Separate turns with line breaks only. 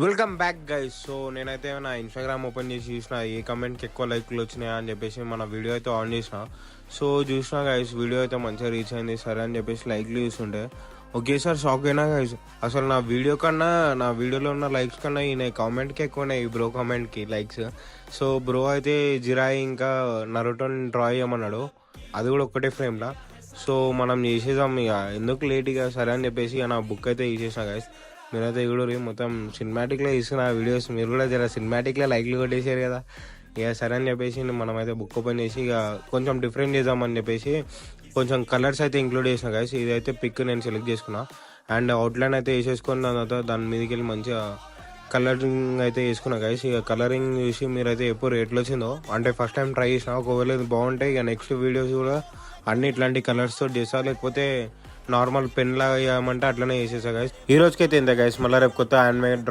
Welcome back guys. So నేనైతే నా Instagram open చేసి చూసిన ఏ కమెంట్కి ఎక్కువ లైక్లు వచ్చినాయా అని చెప్పేసి మన వీడియో అయితే ఆన్ చేసిన. సో చూసిన గైస్ వీడియో అయితే మంచిగా రీచ్ అయింది, సరే అని చెప్పేసి లైక్లు చూస్తుంటే ఒకేసారి షాక్ అయినా గైస్. అసలు నా వీడియో కన్నా, నా వీడియోలో ఉన్న లైక్స్ కన్నా ఈయన కామెంట్కి ఎక్కువనే ఈ బ్రో కామెంట్కి లైక్స్. సో బ్రో అయితే జిరాయి ఇంకా నరుటోని డ్రా చేయమన్నాడు, అది కూడా ఒక్కటే ఫ్రేమ్లా. సో మనం చేసేద్దాం ఇక, ఎందుకు లేట్ ఇక, సరే అని చెప్పేసి ఇక నా బుక్ అయితే తీసేసిన గైస్. మీరైతే చూడరు మొత్తం సినిమాటిక్లో ఇస్తున్న వీడియోస్, మీరు కూడా జర సినిమాటిక్లో లైక్లు కొట్టేసారు కదా. ఇక సరే అని చెప్పేసి మనమైతే బుక్ ఓపెన్ చేసి ఇక కొంచెం డిఫరెంట్ చేద్దామని చెప్పేసి కొంచెం కలర్స్ అయితే ఇంక్లూడ్ చేసిన గైస్. ఇదైతే పిక్ నేను సెలెక్ట్ చేసుకున్నా అండ్ అవుట్లైన్ అయితే వేసేసుకున్న తర్వాత దాని మీదకి వెళ్ళి మంచిగా కలరింగ్ అయితే వేసుకున్నా గైస్. ఇక కలరింగ్ చూసి మీరైతే ఎప్పుడు రేట్లు వచ్చిందో, అంటే ఫస్ట్ టైం ట్రై చేసిన, ఒకవేళ ఇది బాగుంటే ఇక నెక్స్ట్ వీడియోస్ కూడా అన్ని ఇట్లాంటి కలర్స్తో చేస్తా, లేకపోతే నార్మల్ పెన్ లాగా వేయమంటే అట్లనే చేసేసా గైస్. ఈ రోజుకైతే ఇంత గైస్, మళ్ళీ రేపు కొత్త హ్యాండ్ మేడ్